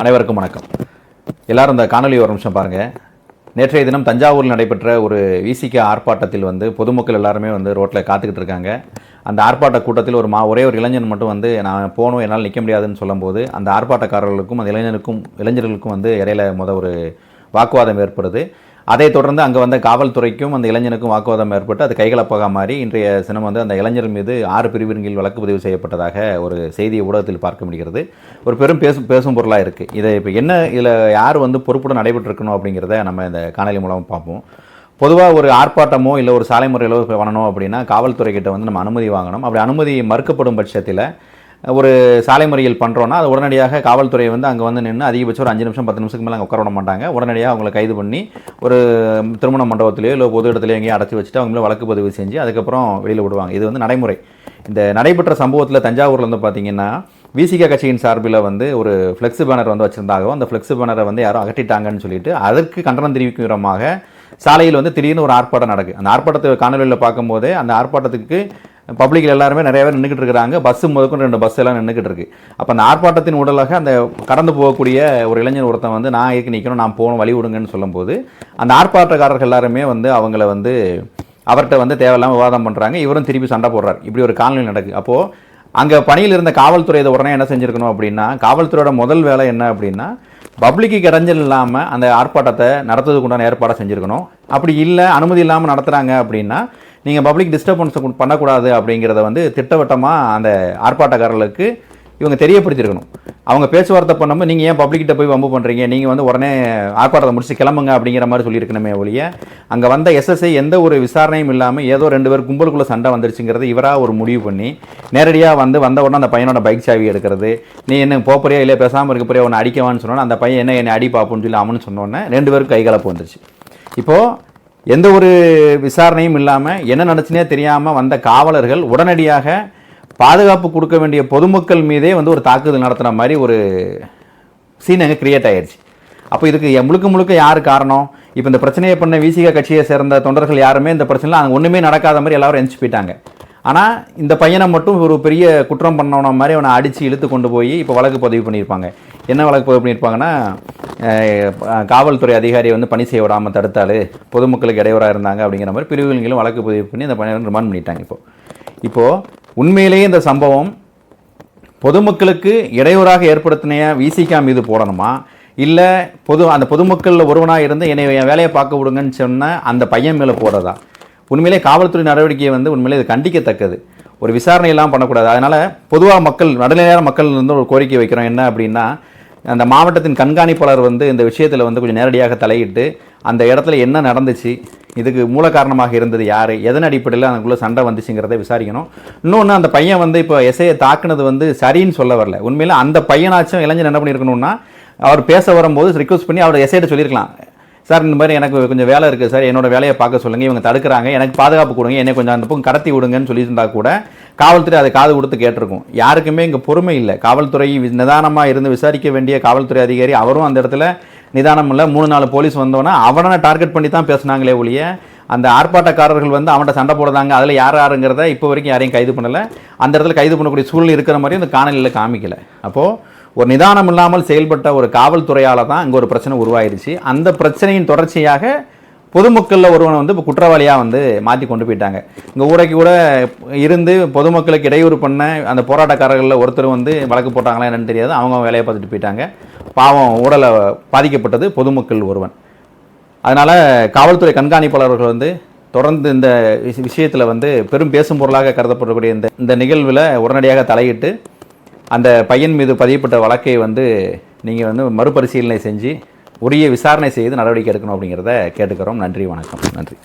அனைவருக்கும் வணக்கம். எல்லாரும் இந்த காணொலி ஒரு நிமிஷம் பாருங்கள். நேற்றைய தினம் தஞ்சாவூரில் நடைபெற்ற ஒரு விசிக ஆர்ப்பாட்டத்தில் பொதுமக்கள் எல்லாருமே ரோட்டில் காத்துக்கிட்டு இருக்காங்க. அந்த ஆர்ப்பாட்ட கூட்டத்தில் ஒரே ஒரு இளைஞன் மட்டும் நான் போகணும், என்னால் நிற்க முடியாதுன்னு சொல்லும்போது அந்த ஆர்ப்பாட்டக்காரர்களுக்கும் அந்த இளைஞர்களுக்கும் இடையில ஒரு வாக்குவாதம் ஏற்படுது. அதைத் தொடர்ந்து அங்கே வந்த காவல்துறைக்கும் அந்த இளைஞனுக்கும் வாக்குவாதம் ஏற்பட்டு அது கைகலப்பாக மாறி இன்றைய தினம் அந்த இளைஞர் மீது 6 பிரிவின் கீழ் வழக்கு பதிவு செய்யப்பட்டதாக ஒரு செய்தியை ஊடகத்தில் பார்க்க முடிகிறது. ஒரு பெரும் பேசும் பொருளாக இருக்குது. இதை இப்போ இதில் யார் பொறுப்புடன் நடைபெற்றிருக்கணும் அப்படிங்கிறத நம்ம இந்த காணொலி மூலமாக பார்ப்போம். பொதுவாக ஒரு ஆர்ப்பாட்டமோ இல்லை ஒரு சாலை முறையிலோ பண்ணணும் அப்படின்னா காவல்துறைக்கிட்ட நம்ம அனுமதி வாங்கணும். அப்படி அனுமதி மறுக்கப்படும் பட்சத்தில் ஒரு சாலை முறையில் பண்ணுறோன்னா அது உடனடியாக காவல்துறை அங்கே நின்று அதிகபட்சம் ஒரு 5 நிமிஷம் 10 நிமிஷத்துக்கு மேலே அங்கே உட்கார விட மாட்டாங்க. உடனடியாக அவங்களை கைது பண்ணி ஒரு திருமண மண்டபத்திலேயோ இல்லை பொது இடத்துலையோ எங்கேயும் அடைச்சி வச்சுட்டு அவங்க மேலே வழக்கு பதிவு செஞ்சு அதுக்கப்புறம் வெளியில் விடுவாங்க. இது நடைமுறை. இந்த நடைபெற்ற சம்பவத்தில் தஞ்சாவூரில் பார்த்தீங்கன்னா விசிக கட்சியின் சார்பில் ஒரு ஃப்ளெக்ஸ் பேனர் வச்சுருந்தாகவும் அந்த ஃப்ளெக்ஸ் பேனரை யாரும் அகற்றிட்டாங்கன்னு சொல்லிட்டு அதற்கு கண்டனம் தெரிவிக்கும் விதமாக சாலையில் திடீர்னு ஒரு ஆர்ப்பாட்டம் நடக்குது. அந்த ஆர்ப்பாட்டத்தை காணொலியில் பார்க்கும்போதே அந்த ஆர்ப்பாட்டத்துக்கு பப்ளிக்கில் எல்லாருமே நிறைய பேர் நின்றுக்கிட்டு இருக்கிறாங்க. பஸ்ஸு முதற்கொண்டு 2 பஸ் எல்லாம் நின்றுக்கிட்டு இருக்குது. அப்போ அந்த ஆர்ப்பாட்டத்தின் உடலாக அந்த கடந்து போகக்கூடிய ஒரு இளைஞர் ஒருத்தன் நான் ஏற்க நிற்கணும், நான் போகணும், வழி விடுங்கன்னு சொல்லும்போது அந்த ஆர்ப்பாட்டக்காரர்கள் எல்லாருமே அவங்கள அவர்கிட்ட தேவையில்லாமல் விவாதம் பண்ணுறாங்க. இவரும் திருப்பி சண்டை போடுறாரு. இப்படி ஒரு காலநிலை நடக்குது. அப்போது அங்கே பணியில் இருந்த காவல்துறை இதை உடனே என்ன செஞ்சுருக்கணும் அப்படின்னா, காவல்துறையோட முதல் வேலை என்ன அப்படின்னா பப்ளிக்கு இடைஞ்சல் இல்லாமல் அந்த ஆர்ப்பாட்டத்தை நடத்துறதுக்கு உண்டான ஏற்பாடை செஞ்சுருக்கணும். அப்படி இல்லை அனுமதி இல்லாமல் நடத்துகிறாங்க அப்படின்னா நீங்கள் பப்ளிக் டிஸ்டர்பன்ஸ் பண்ணக்கூடாது அப்படிங்கிறத திட்டவட்டமாக அந்த ஆர்ப்பாட்டக்காரர்களுக்கு இவங்க தெரியப்படுத்தியிருக்கணும். அவங்க பேச்சுவார்த்தை பண்ணும்போது நீங்கள் ஏன் பப்ளிக்கிட்ட போய் வம்பு பண்ணுறீங்க, நீங்கள் உடனே ஆர்ப்பாட்டத்தை முடிச்சு கிளம்புங்க அப்படிங்கிற மாதிரி சொல்லியிருக்கணுமே ஒழிய அங்கே வந்த எஸ்எஸ்ஐ எந்த ஒரு விசாரணையும் இல்லாமல் ஏதோ 2 பேர் கும்பலுக்குள்ளே சண்டை வந்துருச்சுங்கிறது இவராக ஒரு முடிவு பண்ணி நேரடியாக வந்த உடனே அந்த பையனோட பைக் சாவி எடுக்கிறது, நீ என்ன போப்பறியா இல்லை பேசாமல் இருக்க போறியா உன்னை அடிக்கவான்னு சொன்னோன்னே அந்த பையன் என்னை அடி பார்ப்போன்னு சொல்லி அவனு சொன்னோன்னே 2 பேருக்கு கைகலப்பு வந்துருச்சு. இப்போது எந்த ஒரு விசாரணையும் இல்லாமல் என்ன நடந்துச்சுனே தெரியாமல் வந்த காவலர்கள் உடனடியாக பாதுகாப்பு கொடுக்க வேண்டிய பொதுமக்கள் மீதே ஒரு தாக்குதல் நடத்துகிற மாதிரி ஒரு சீன் அங்கே கிரியேட் ஆயிடுச்சு. அப்போ இதுக்கு முழுக்க யார் காரணம்? இப்போ இந்த பிரச்சனையை பண்ண விசிக கட்சியை சேர்ந்த தொண்டர்கள் யாருமே இந்த பிரச்சனையில் அங்கே ஒன்றுமே நடக்காத மாதிரி எல்லாரும் எந்திச்சு போயிட்டாங்க. ஆனால் இந்த பையனை மட்டும் ஒரு பெரிய குற்றம் பண்ணவன மாதிரி அவனை அடித்து இழுத்து கொண்டு போய் இப்போ வழக்கு பதிவு பண்ணியிருப்பாங்க. என்ன வழக்கு பதிவு பண்ணியிருப்பாங்கன்னா, காவல்துறை அதிகாரியை பணி செய்ய விடாமல் தடுத்தால் பொதுமக்களுக்கு இடையூறாக இருந்தாங்க அப்படிங்கிற மாதிரி பிரிவுகளும் வழக்கு பதிவு பண்ணி அந்த பையனை ரிமாண்ட் பண்ணிட்டாங்க. இப்போது உண்மையிலேயே இந்த சம்பவம் பொதுமக்களுக்கு இடையூறாக ஏற்படுத்தின விசிகா மீது போடணுமா, இல்லை அந்த பொதுமக்களில் ஒருவனாக இருந்து என்னை என் வேலையை பார்க்க விடுங்கன்னு சொன்ன அந்த பையன் மேலே போடுறதா? உண்மையிலே காவல்துறை நடவடிக்கையை உண்மையிலே இது கண்டிக்கத்தக்கது. ஒரு விசாரணை எல்லாம் பண்ணக்கூடாது. அதனால் பொதுவாக நடுநிலையான மக்கள் ஒரு கோரிக்கை வைக்கிறோம். என்ன அப்படின்னா, அந்த மாவட்டத்தின் கண்காணிப்பாளர் இந்த விஷயத்தில் கொஞ்சம் நேரடியாக தலையிட்டு அந்த இடத்துல என்ன நடந்துச்சு, இதுக்கு மூல காரணமாக இருந்தது யார், எதன் அடிப்படையில் அதுக்குள்ளே சண்டை வந்துச்சுங்கிறத விசாரிக்கணும். இன்னொன்று, அந்த பையன் இப்போ எஸ்ஐயை தாக்குனது சரின்னு சொல்ல வரல. உண்மையில் அந்த பையனாச்சும் இளைஞர் என்ன பண்ணியிருக்கணும்னா, அவர் பேச வரும்போது ரிக்வஸ்ட் பண்ணி அவர் எஸ்ஐட்ட சொல்லியிருக்கலாம், சார் இந்த மாதிரி எனக்கு கொஞ்சம் வேலை இருக்குது சார், என்னோட வேலையை பார்க்க சொல்லுங்கள், இவங்க தடுக்கிறாங்க, எனக்கு பாதுகாப்பு கொடுங்க, என்னை கொஞ்சம் அந்த பக்கம் கடத்தி விடுங்கன்னு சொல்லியிருந்தா கூட காவல்துறை அதை காது கொடுத்து கேட்டிருக்கும். யாருக்குமே இங்கே பொறுமை இல்லை. காவல்துறை நிதானமாக இருந்து விசாரிக்க வேண்டிய காவல்துறை அதிகாரி அவரும் அந்த இடத்துல நிதானம் இல்லை. 3-4 போலீஸ் வந்தோன்னா அவனை டார்கெட் பண்ணி தான் பேசுனாங்களே ஒழிய அந்த ஆர்ப்பாட்டக்காரர்கள் அவன்கிட்ட சண்டை போடுறாங்க அதில் யாருங்கிறத இப்போ வரைக்கும் யாரையும் கைது பண்ணலை. அந்த இடத்துல கைது பண்ணக்கூடிய சூழ்நிலை இருக்கிற மாதிரி அந்த காணொலியில் காமிக்கலை. அப்போது ஒரு நிதானம் இல்லாமல் செயல்பட்ட ஒரு காவல்துறையால் தான் அங்கே ஒரு பிரச்சனை உருவாயிருச்சு. அந்த பிரச்சனையின் தொடர்ச்சியாக பொதுமக்களில் ஒருவனை இப்போ குற்றவாளியாக மாற்றி கொண்டு போயிட்டாங்க. இங்கே ஊரைக்கு கூட இருந்து பொதுமக்களுக்கு இடையூறு பண்ண அந்த போராட்டக்காரர்களில் ஒருத்தர் வழக்கு போட்டாங்களா என்னன்னு தெரியாது. அவங்க வேலையை பார்த்துட்டு போயிட்டாங்க. பாவம் உடலை பாதிக்கப்பட்டது பொதுமக்கள் ஒருவன். அதனால் காவல்துறை கண்காணிப்பாளர்கள் தொடர்ந்து இந்த விஷயத்தில் பெரும் பேசும் பொருளாக கருதப்படக்கூடிய இந்த நிகழ்வில் உடனடியாக தலையிட்டு அந்த பையன் மீது பதியப்பட்ட வழக்கை நீங்கள் மறுபரிசீலனை செஞ்சு உரிய விசாரணை செய்து நடவடிக்கை எடுக்கணும் அப்படிங்கிறத கேட்டுக்கிறோம். நன்றி, வணக்கம். நன்றி.